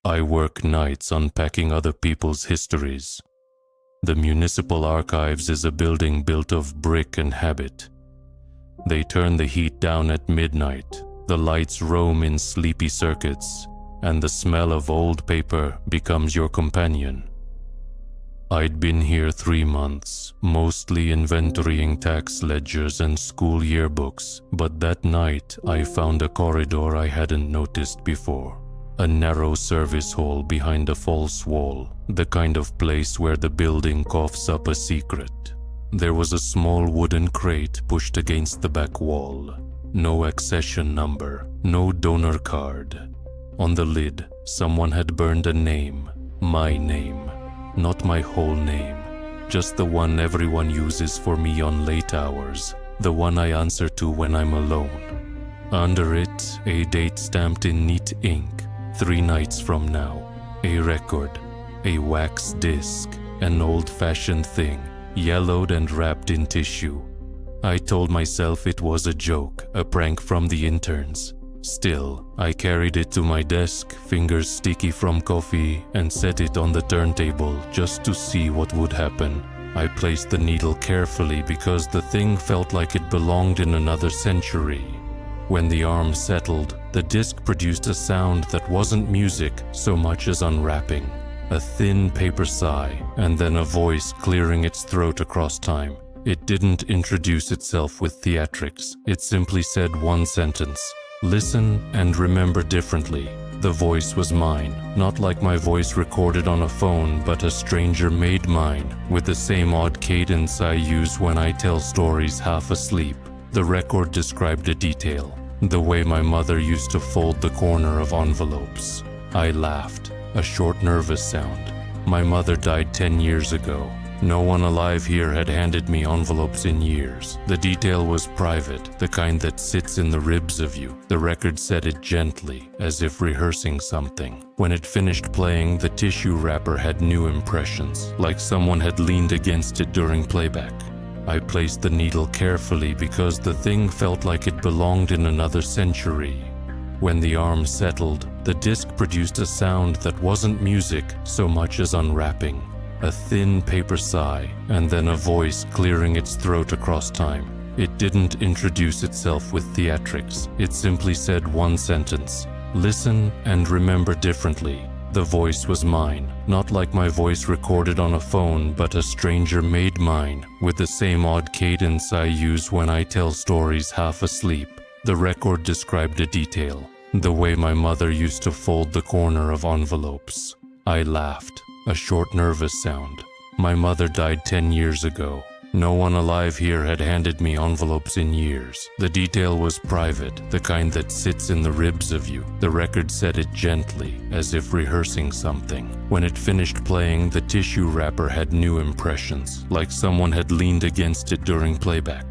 I work nights unpacking other people's histories. The municipal archives is a building built of brick and habit. They turn the heat down at midnight, the lights roam in sleepy circuits, and the smell of old paper becomes your companion. I'd been here 3 months, mostly inventorying tax ledgers and school yearbooks, but that night I found a corridor I hadn't noticed before. A narrow service hall behind a false wall, the kind of place where the building coughs up a secret. There was a small wooden crate pushed against the back wall. No accession number, no donor card. On the lid, someone had burned a name, my name. Not my whole name, just the one everyone uses for me on late hours, the one I answer to when I'm alone. Under it, a date stamped in neat ink, 3 nights from now. A record, a wax disc, an old-fashioned thing, yellowed and wrapped in tissue. I told myself it was a joke, a prank from the interns. Still, I carried it to my desk, fingers sticky from coffee, and set it on the turntable just to see what would happen. I placed the needle carefully because the thing felt like it belonged in another century. When the arm settled, the disc produced a sound that wasn't music so much as unwrapping. A thin paper sigh, and then a voice clearing its throat across time. It didn't introduce itself with theatrics. It simply said one sentence. Listen and remember differently. The voice was mine, not like my voice recorded on a phone, but a stranger made mine, with the same odd cadence I use when I tell stories half asleep. The record described a detail, the way my mother used to fold the corner of envelopes. I laughed, a short nervous sound. My mother died 10 years ago. No one alive here had handed me envelopes in years. The detail was private, the kind that sits in the ribs of you. The record said it gently, as if rehearsing something. When it finished playing, the tissue wrapper had new impressions, like someone had leaned against it during playback. I placed the needle carefully because the thing felt like it belonged in another century. When the arm settled, the disc produced a sound that wasn't music so much as unwrapping. A thin paper sigh, and then a voice clearing its throat across time. It didn't introduce itself with theatrics. It simply said one sentence. Listen and remember differently. The voice was mine, not like my voice recorded on a phone, but a stranger made mine, with the same odd cadence I use when I tell stories half asleep. The record described a detail, the way my mother used to fold the corner of envelopes. I laughed. A short nervous sound. My mother died 10 years ago. No one alive here had handed me envelopes in years. The detail was private, the kind that sits in the ribs of you. The record said it gently, as if rehearsing something. When it finished playing, the tissue wrapper had new impressions, like someone had leaned against it during playback.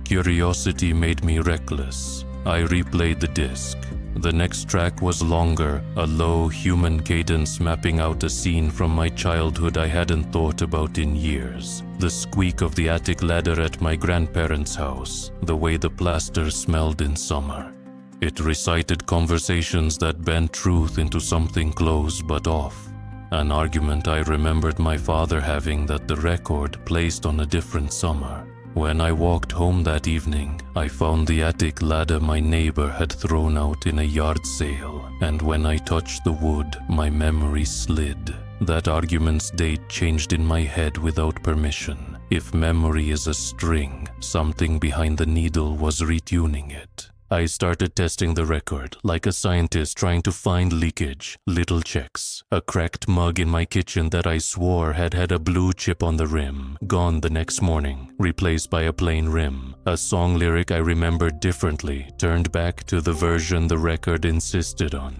Curiosity made me reckless. I replayed the disc. The next track was longer, a low human cadence mapping out a scene from my childhood I hadn't thought about in years. The squeak of the attic ladder at my grandparents' house, the way the plaster smelled in summer. It recited conversations that bent truth into something close but off. An argument I remembered my father having that the record placed on a different summer. When I walked home that evening, I found the attic ladder my neighbor had thrown out in a yard sale, and when I touched the wood, my memory slid. That argument's date changed in my head without permission. If memory is a string, something behind the needle was retuning it. I started testing the record, like a scientist trying to find leakage. Little checks. A cracked mug in my kitchen that I swore had a blue chip on the rim, gone the next morning, replaced by a plain rim. A song lyric I remembered differently, turned back to the version the record insisted on.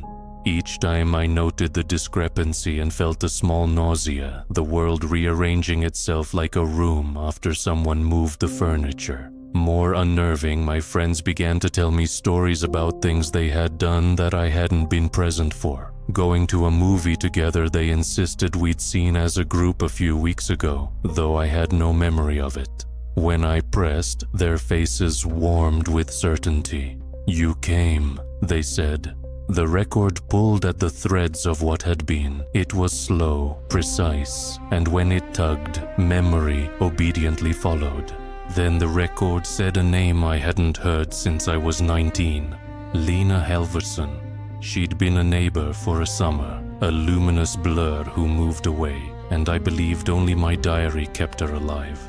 Each time I noted the discrepancy and felt a small nausea, the world rearranging itself like a room after someone moved the furniture. More unnerving, my friends began to tell me stories about things they had done that I hadn't been present for. Going to a movie together they insisted we'd seen as a group a few weeks ago, though I had no memory of it. When I pressed, their faces warmed with certainty. "You came," they said. The record pulled at the threads of what had been. It was slow, precise, and when it tugged, memory obediently followed. Then the record said a name I hadn't heard since I was 19. Lena Halvorson. She'd been a neighbor for a summer, a luminous blur who moved away, and I believed only my diary kept her alive.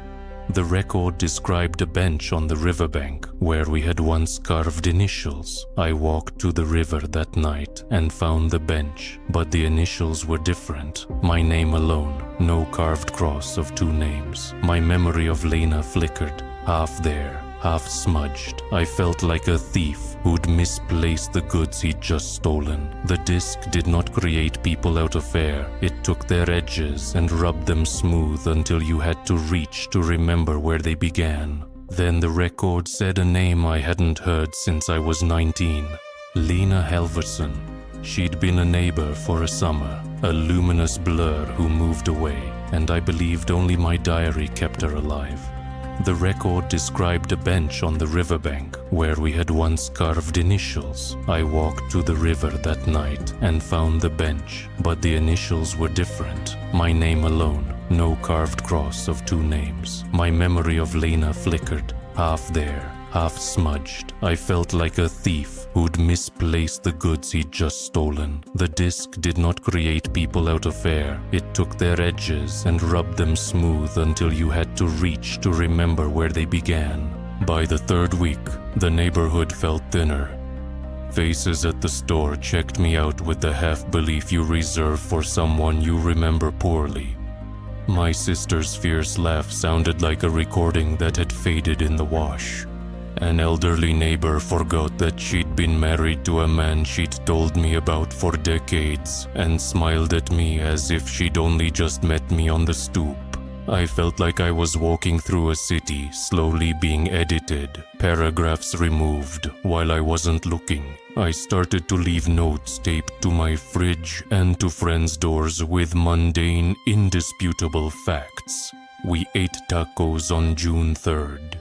The record described a bench on the riverbank where we had once carved initials. I walked to the river that night and found the bench, but the initials were different. My name alone, no carved cross of two names. My memory of Lena flickered, half there, half smudged. I felt like a thief who'd misplaced the goods he'd just stolen. The disc did not create people out of air. It took their edges and rubbed them smooth until you had to reach to remember where they began. Then the record said a name I hadn't heard since I was 19. Lena Halvorson. She'd been a neighbor for a summer, a luminous blur who moved away, and I believed only my diary kept her alive. The record described a bench on the riverbank where we had once carved initials. I walked to the river that night and found the bench, but the initials were different. My name alone, no carved cross of two names. My memory of Lena flickered, half there, half smudged. I felt like a thief who'd misplaced the goods he'd just stolen. The disc did not create people out of air. It took their edges and rubbed them smooth until you had to reach to remember where they began. By the third week, the neighborhood felt thinner. Faces at the store checked me out with the half-belief you reserve for someone you remember poorly. My sister's fierce laugh sounded like a recording that had faded in the wash. An elderly neighbor forgot that she'd been married to a man she'd told me about for decades and smiled at me as if she'd only just met me on the stoop. I felt like I was walking through a city, slowly being edited, paragraphs removed while I wasn't looking. I started to leave notes taped to my fridge and to friends' doors with mundane, indisputable facts. We ate tacos on June 3rd.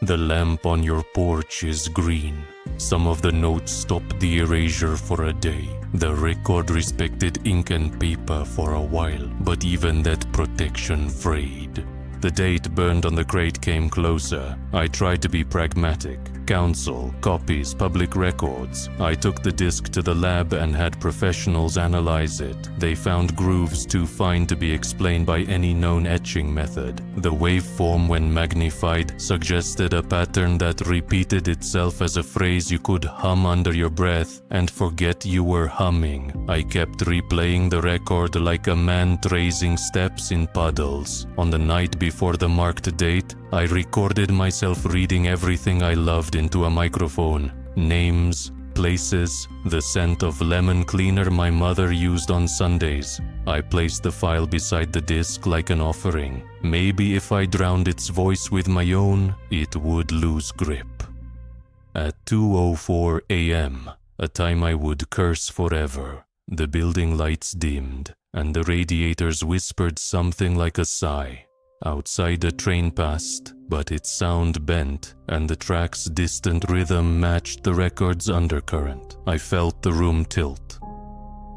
The lamp on your porch is green. Some of the notes stopped the erasure for a day. The record respected ink and paper for a while, but even that protection frayed. The date burned on the crate came closer. I tried to be pragmatic. Council, copies, public records. I took the disc to the lab and had professionals analyze it. They found grooves too fine to be explained by any known etching method. The waveform, when magnified, suggested a pattern that repeated itself as a phrase you could hum under your breath and forget you were humming. I kept replaying the record like a man tracing steps in puddles. On the night before the marked date, I recorded myself reading everything I loved into a microphone. Names, places, the scent of lemon cleaner my mother used on Sundays. I placed the file beside the disc like an offering. Maybe if I drowned its voice with my own, it would lose grip. At 2:04 a.m., a time I would curse forever, the building lights dimmed, and the radiators whispered something like a sigh. Outside a train passed, but its sound bent, and the track's distant rhythm matched the record's undercurrent. I felt the room tilt.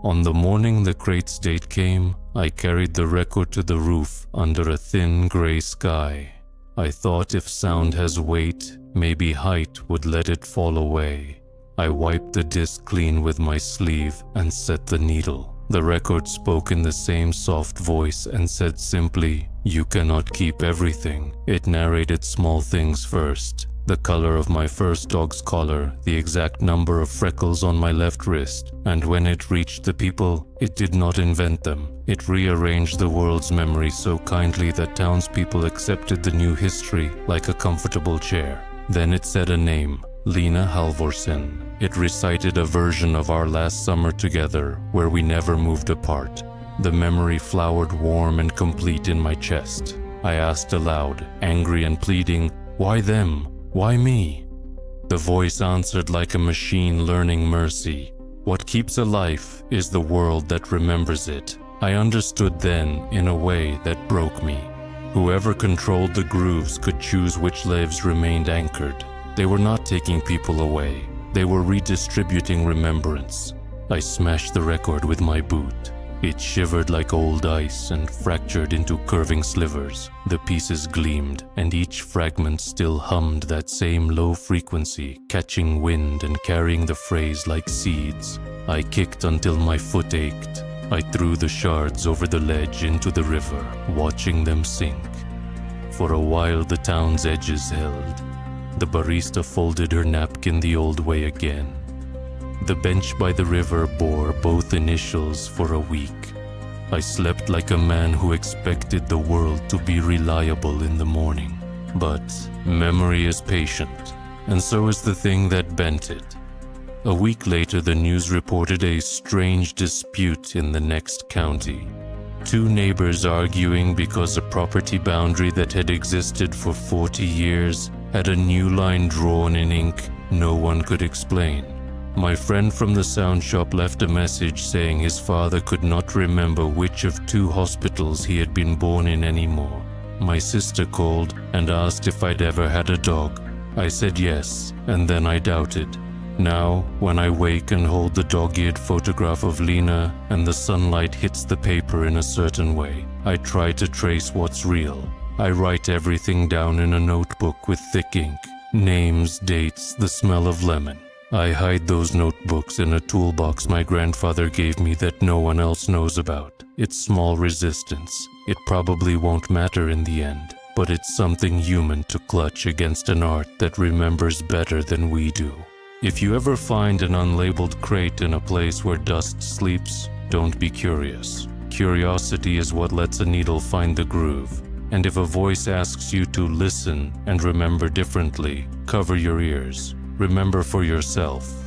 On the morning the crate's date came, I carried the record to the roof under a thin gray sky. I thought if sound has weight, maybe height would let it fall away. I wiped the disc clean with my sleeve and set the needle. The record spoke in the same soft voice and said simply, "You cannot keep everything." It narrated small things first. The color of my first dog's collar, the exact number of freckles on my left wrist, and when it reached the people, it did not invent them. It rearranged the world's memory so kindly that townspeople accepted the new history like a comfortable chair. Then it said a name, Lena Halvorson. It recited a version of our last summer together, where we never moved apart. The memory flowered warm and complete in my chest. I asked aloud, angry and pleading, "Why them? Why me?" The voice answered like a machine learning mercy. What keeps a life is the world that remembers it. I understood then, in a way that broke me. Whoever controlled the grooves could choose which lives remained anchored. They were not taking people away. They were redistributing remembrance. I smashed the record with my boot. It shivered like old ice and fractured into curving slivers. The pieces gleamed, and each fragment still hummed that same low frequency, catching wind and carrying the phrase like seeds. I kicked until my foot ached. I threw the shards over the ledge into the river, watching them sink. For a while the town's edges held. The barista folded her napkin the old way again. The bench by the river bore both initials for a week. I slept like a man who expected the world to be reliable in the morning. But memory is patient, and so is the thing that bent it. A week later, the news reported a strange dispute in the next county. Two neighbors arguing because a property boundary that had existed for 40 years had a new line drawn in ink no one could explain. My friend from the sound shop left a message saying his father could not remember which of two hospitals he had been born in anymore. My sister called and asked if I'd ever had a dog. I said yes, and then I doubted. Now, when I wake and hold the dog-eared photograph of Lena and the sunlight hits the paper in a certain way, I try to trace what's real. I write everything down in a notebook with thick ink. Names, dates, the smell of lemon. I hide those notebooks in a toolbox my grandfather gave me that no one else knows about. It's small resistance. It probably won't matter in the end, but it's something human to clutch against an art that remembers better than we do. If you ever find an unlabeled crate in a place where dust sleeps, don't be curious. Curiosity is what lets a needle find the groove. And if a voice asks you to listen and remember differently, cover your ears. Remember for yourself.